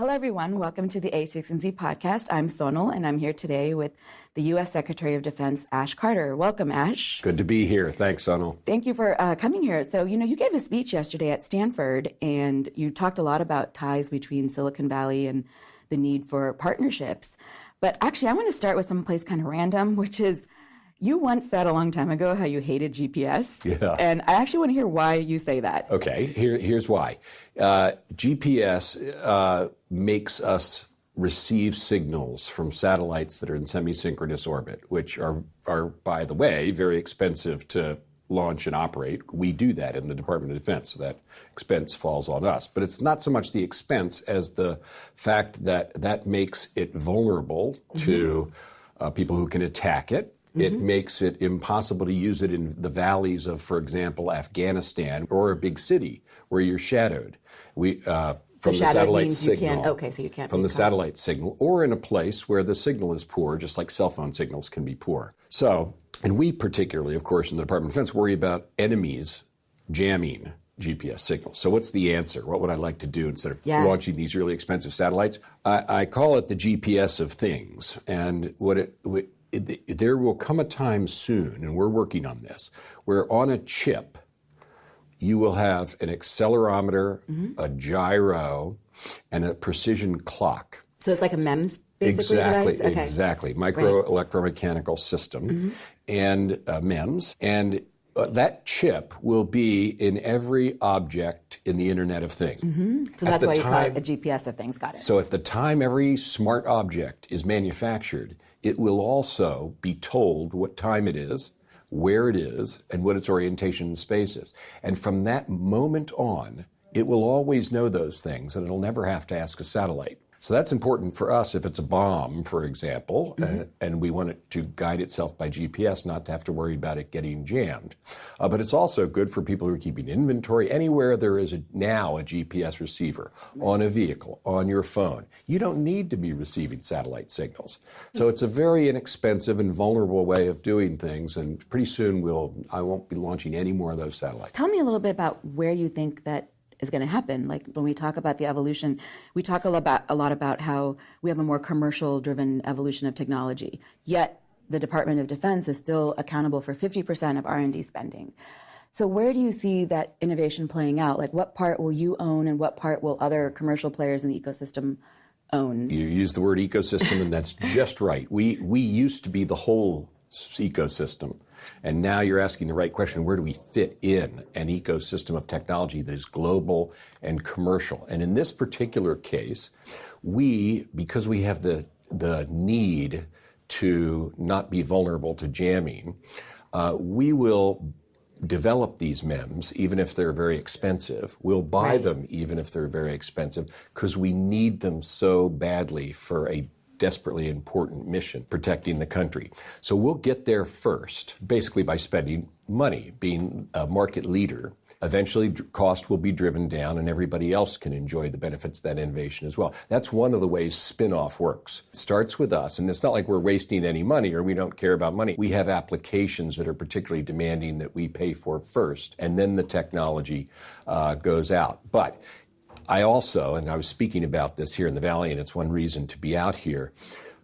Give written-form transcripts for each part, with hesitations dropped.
Hello, everyone. Welcome to the a16z podcast. I'm Sonal, and I'm here today with the U.S. Secretary of Defense, Ash Carter. Welcome, Ash. Good to be here. Thanks, Sonal. Thank you for coming here. So, you gave a speech yesterday at Stanford, and you talked a lot about ties between Silicon Valley and the need for partnerships. But actually, I want to start with someplace kind of random, which is you once said a long time ago how you hated GPS. Yeah. And I actually want to hear why you say that. Okay, here's why. GPS makes us receive signals from satellites that are in semi-synchronous orbit, which are, by the way, very expensive to launch and operate. We do that in the Department of Defense, so that expense falls on us. But it's not so much the expense as the fact that that makes it vulnerable to people who can attack it. It makes it impossible to use it in the valleys of, for example, Afghanistan or a big city where you're shadowed. From the satellite signal. So you can't. From the satellite signal, or in a place where the signal is poor, just like cell phone signals can be poor. So, and we particularly, of course, in the Department of Defense, worry about enemies jamming GPS signals. So what's the answer? What would I like to do instead of launching these really expensive satellites? I call it the GPS of things. And there will come a time soon, and we're working on this, where on a chip, you will have an accelerometer, a gyro, and a precision clock. So it's like a MEMS, basically, device? Okay. Exactly. Micro-electromechanical system and MEMS. And that chip will be in every object in the Internet of Things. So that's why you call it a GPS of things. Got it. So at the time every smart object is manufactured, it will also be told what time it is, where it is, and what its orientation in space is. And from that moment on, it will always know those things, and it'll never have to ask a satellite. So that's important for us if it's a bomb, for example, and we want it to guide itself by GPS, not to have to worry about it getting jammed. But it's also good for people who are keeping inventory. Anywhere there is now a GPS receiver on a vehicle, on your phone, you don't need to be receiving satellite signals. So it's a very inexpensive and vulnerable way of doing things, and pretty soon I won't be launching any more of those satellites. Tell me a little bit about where you think that is going to happen. Like when we talk about the evolution, we talk a lot about how we have a more commercial-driven evolution of technology. Yet the Department of Defense is still accountable for 50% of R&D spending. So where do you see that innovation playing out? Like what part will you own and what part will other commercial players in the ecosystem own? You use the word ecosystem, and that's just right. We used to be the whole ecosystem. And now you're asking the right question, where do we fit in an ecosystem of technology that is global and commercial? And in this particular case, because we have the need to not be vulnerable to jamming, we will develop these MEMS, even if they're very expensive. We'll buy them, even if they're very expensive, because we need them so badly for a desperately important mission, protecting the country. So we'll get there first, basically by spending money, being a market leader. Eventually, cost will be driven down, and everybody else can enjoy the benefits of that innovation as well. That's one of the ways spin-off works. It starts with us, and it's not like we're wasting any money or we don't care about money. We have applications that are particularly demanding that we pay for first, and then the technology goes out. But I also, and I was speaking about this here in the Valley, and it's one reason to be out here,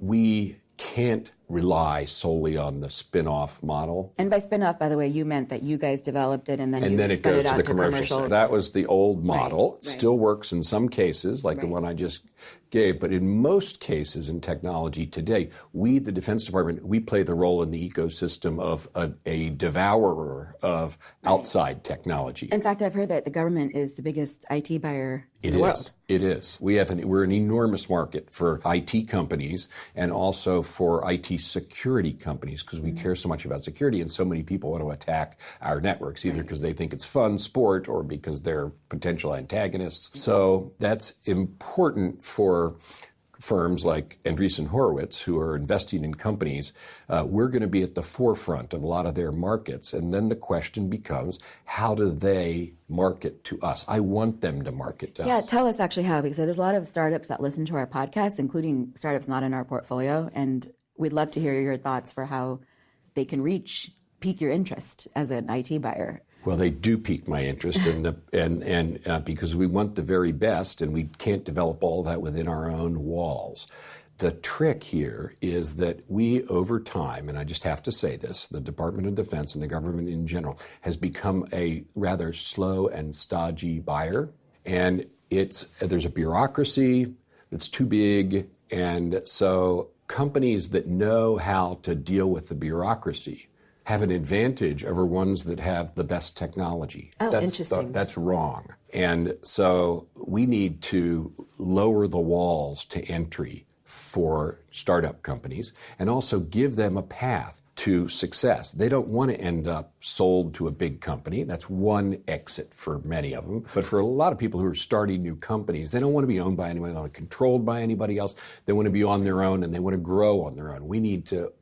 we can't rely solely on the spin-off model. And by spin-off, by the way, you meant that you guys developed it and then it goes to the commercial. That was the old model. It still works in some cases, like the one I just gave, but in most cases in technology today, we, the Defense Department, we play the role in the ecosystem of a devourer of outside technology. In fact, I've heard that the government is the biggest IT buyer in the world. It is. We're an enormous market for IT companies and also for IT security companies because we care so much about security, and so many people want to attack our networks, either because they think it's fun, sport, or because they're potential antagonists. So that's important for firms like Andreessen Horowitz, who are investing in companies. We're going to be at the forefront of a lot of their markets. And then the question becomes, how do they market to us? I want them to market to us. Yeah, tell us actually how, because there's a lot of startups that listen to our podcast, including startups not in our portfolio. And we'd love to hear your thoughts for how they can pique your interest as an IT buyer. Well, they do pique my interest, and because we want the very best, and we can't develop all that within our own walls. The trick here is that we, over time, and I just have to say this, the Department of Defense and the government in general has become a rather slow and stodgy buyer, and there's a bureaucracy that's too big, and so companies that know how to deal with the bureaucracy have an advantage over ones that have the best technology. Oh, interesting. That's wrong. And so we need to lower the walls to entry for startup companies and also give them a path to success. They don't want to end up sold to a big company. That's one exit for many of them. But for a lot of people who are starting new companies, they don't want to be owned by anybody, they don't want to be controlled by anybody else. They want to be on their own and they want to grow on their own. We need to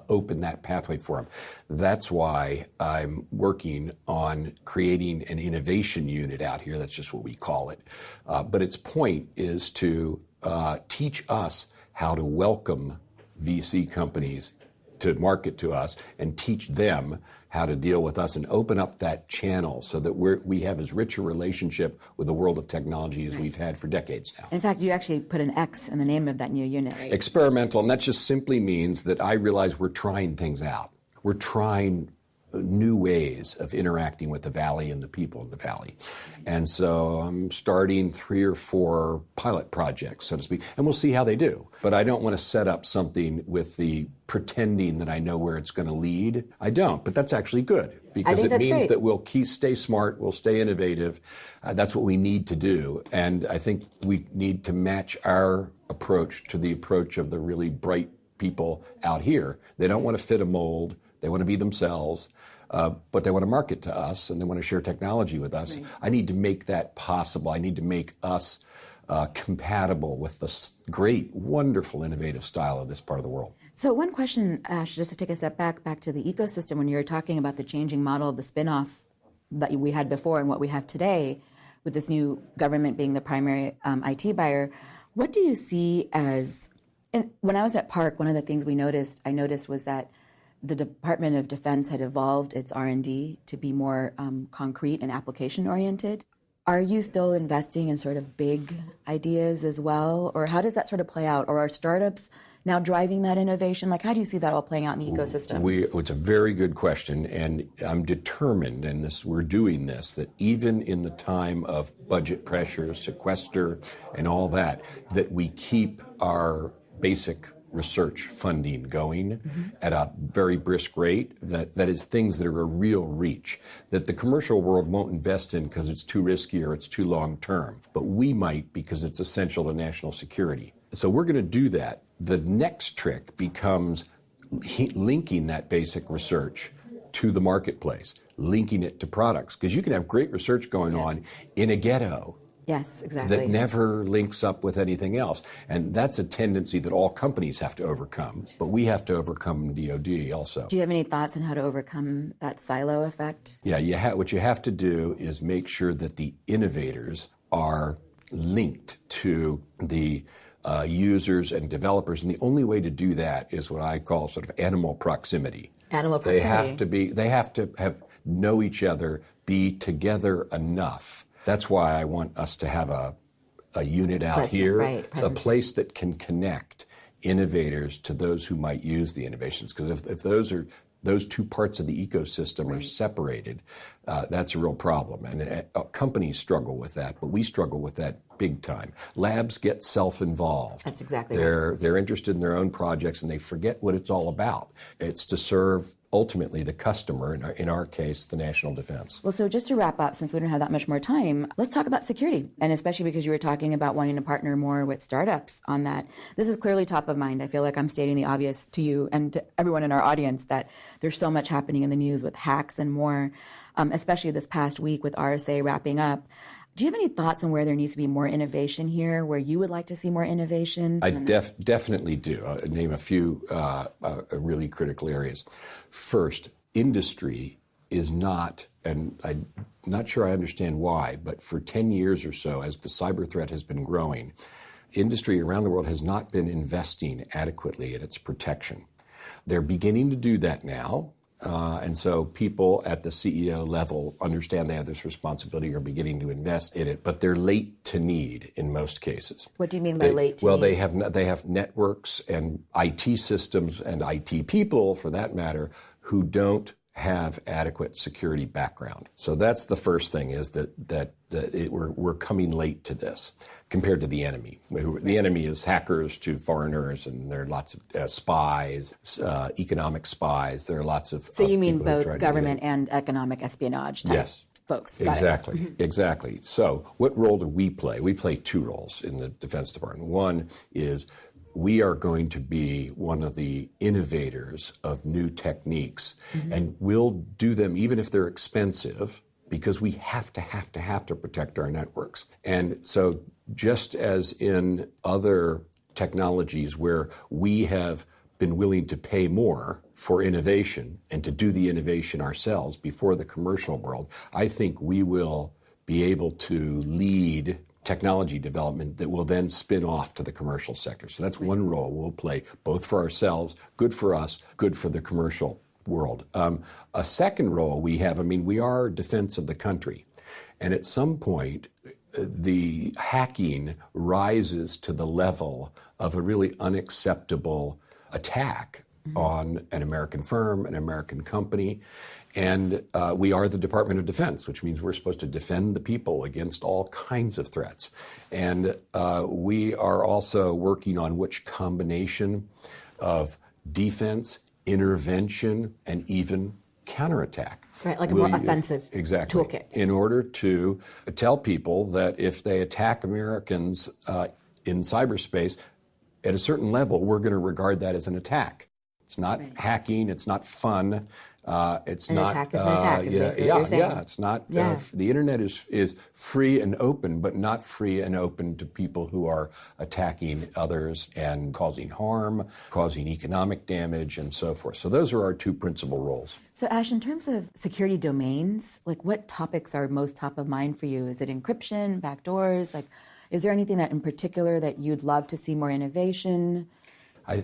open that pathway for them. That's why I'm working on creating an innovation unit out here. That's just what we call it. But its point is to teach us how to welcome VC companies to market to us and teach them how to deal with us and open up that channel so that we have as rich a relationship with the world of technology as we've had for decades now. In fact, you actually put an X in the name of that new unit. Right? Experimental, and that just simply means that I realize we're trying things out. We're trying new ways of interacting with the Valley and the people in the Valley. And so I'm starting 3 or 4 pilot projects, so to speak, and we'll see how they do. But I don't want to set up something with the pretending that I know where it's going to lead. I don't, but that's actually good because it means great. that we'll stay smart, we'll stay innovative. That's what we need to do. And I think we need to match our approach to the approach of the really bright people out here. They don't want to fit a mold. They want to be themselves, but they want to market to us and they want to share technology with us. Right. I need to make that possible. I need to make us compatible with the great, wonderful, innovative style of this part of the world. So one question, Ash, just to take a step back to the ecosystem, when you were talking about the changing model of the spinoff that we had before and what we have today, with this new government being the primary IT buyer, what do you see as, and when I was at Park, one of the things I noticed was that the Department of Defense had evolved its R&D to be more concrete and application-oriented. Are you still investing in sort of big ideas as well? Or how does that sort of play out? Or are startups now driving that innovation? Like, how do you see that all playing out in the ecosystem? It's a very good question, and I'm determined, and we're doing this, that even in the time of budget pressure, sequester, and all that we keep our basic research funding going at a very brisk rate, that is things that are a real reach, that the commercial world won't invest in because it's too risky or it's too long term, but we might because it's essential to national security. So we're going to do that. The next trick becomes linking that basic research to the marketplace, linking it to products, because you can have great research going on in a ghetto. Yes, exactly. That never links up with anything else. And that's a tendency that all companies have to overcome, but we have to overcome DoD also. Do you have any thoughts on how to overcome that silo effect? Yeah, what you have to do is make sure that the innovators are linked to the users and developers. And the only way to do that is what I call sort of animal proximity. Animal proximity. They have to know each other, be together enough. That's why I want us to have a unit out here, a place that can connect innovators to those who might use the innovations. Because if those two parts of the ecosystem are separated, that's a real problem. And companies struggle with that, but we struggle with that big time. Labs get self-involved. That's exactly right. They're interested in their own projects and they forget what it's all about. It's to serve ultimately the customer, in our case, the national defense. Well, so just to wrap up, since we don't have that much more time, let's talk about security. And especially because you were talking about wanting to partner more with startups on that. This is clearly top of mind. I feel like I'm stating the obvious to you and to everyone in our audience that there's so much happening in the news with hacks and more, especially this past week with RSA wrapping up. Do you have any thoughts on where there needs to be more innovation here, where you would like to see more innovation? I definitely do. I'll name a few really critical areas. First, industry is not, and I'm not sure I understand why, but for 10 years or so, as the cyber threat has been growing, industry around the world has not been investing adequately in its protection. They're beginning to do that now. And so people at the CEO level understand they have this responsibility, are beginning to invest in it, but they're late to need in most cases. What do you mean by late to need? Well, they have networks and IT systems and IT people, for that matter, who don't have adequate security background. So that's the first thing, is that we're coming late to this compared to the enemy. The enemy is hackers to foreigners, and there are lots of spies, economic spies. There are lots of. So you mean both government and economic espionage type folks? Got exactly, exactly. So what role do we play? We play two roles in the Defense Department. One is we are going to be one of the innovators of new techniques, and we'll do them even if they're expensive, because we have to protect our networks. And so just as in other technologies where we have been willing to pay more for innovation and to do the innovation ourselves before the commercial world, I think we will be able to lead technology development that will then spin off to the commercial sector. So that's one role we'll play, both for ourselves, good for us, good for the commercial world. A second role we have, we are defense of the country. And at some point, the hacking rises to the level of a really unacceptable attack on an American firm, an American company. And we are the Department of Defense, which means we're supposed to defend the people against all kinds of threats. And we are also working on which combination of defense, intervention, and even counterattack. Right, like a more offensive toolkit. In order to tell people that if they attack Americans in cyberspace, at a certain level, we're going to regard that as an attack. It's not hacking. It's not fun. It's an not. Attack is an attack. Is basically what you're saying. It's not. The internet is free and open, but not free and open to people who are attacking others and causing harm, causing economic damage, and so forth. So those are our two principal roles. So Ash, in terms of security domains, like what topics are most top of mind for you? Is it encryption, backdoors? Like, is there anything that in particular that you'd love to see more innovation?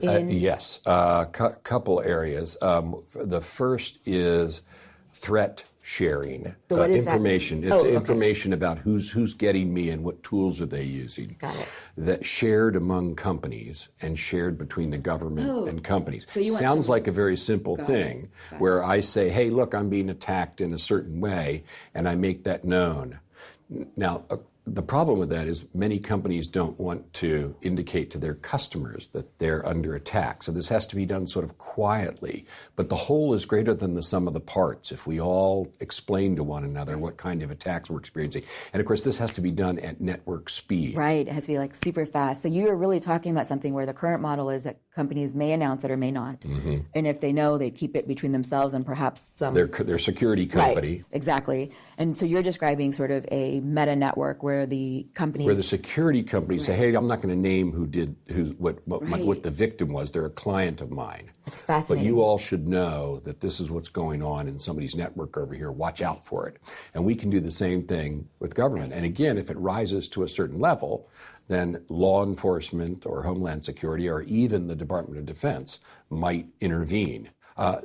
Yes, couple areas. The first is threat sharing. So what is information. that? It's information about who's getting me and what tools are they using. Got it. That shared among companies and shared between the government and companies. So sounds like a very simple thing, where I say, hey, look, I'm being attacked in a certain way, and I make that known. Now, the problem with that is many companies don't want to indicate to their customers that they're under attack. So this has to be done sort of quietly. But the whole is greater than the sum of the parts if we all explain to one another what kind of attacks we're experiencing. And of course, this has to be done at network speed. Right. It has to be like super fast. So you are really talking about something where the current model is that companies may announce it or may not. And if they know, they keep it between themselves and perhaps some... Their security company. Right. Exactly. And so you're describing sort of a meta network where the companies... Where the security companies say, hey, I'm not going to name what the victim was. They're a client of mine. It's fascinating. But you all should know that this is what's going on in somebody's network over here. Watch out for it. And we can do the same thing with government. And again, if it rises to a certain level, then law enforcement or Homeland Security or even the Department of Defense might intervene.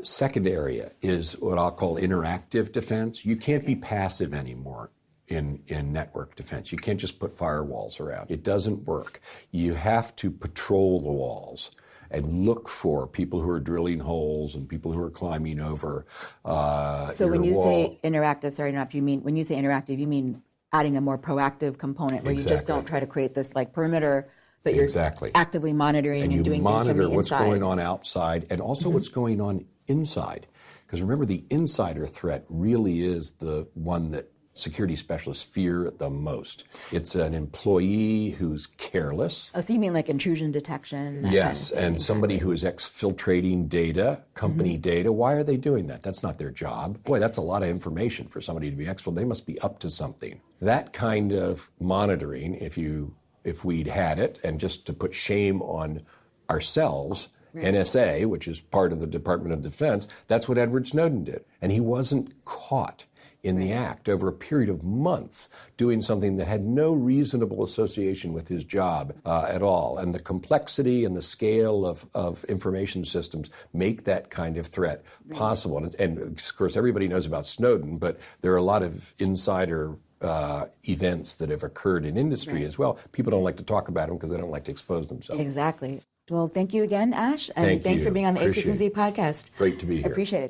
Second area is what I'll call interactive defense. You can't be passive anymore in network defense. You can't just put firewalls around. It doesn't work. You have to patrol the walls and look for people who are drilling holes and people who are climbing over So when you say interactive, sorry to interrupt you, when you say interactive, you mean adding a more proactive component where you just don't try to create this like perimeter, but you're actively monitoring and doing things from the inside. And you monitor what's going on outside and also what's going on inside. Because remember, the insider threat really is the one that security specialists fear the most. It's an employee who's careless. Oh, so you mean like intrusion detection? Yes, and somebody who is exfiltrating data, company data. Why are they doing that? That's not their job. Boy, that's a lot of information for somebody to be exfiltrated. They must be up to something. That kind of monitoring, if we'd had it, and just to put shame on ourselves, NSA, which is part of the Department of Defense, that's what Edward Snowden did. And he wasn't caught. in the act over a period of months, doing something that had no reasonable association with his job at all. And the complexity and the scale of information systems make that kind of threat possible. And of course, everybody knows about Snowden, but there are a lot of insider events that have occurred in industry as well. People don't like to talk about them because they don't like to expose themselves. Exactly. Well, thank you again, Ash. And thanks for being on the A16Z podcast. Great to be here. Appreciate it.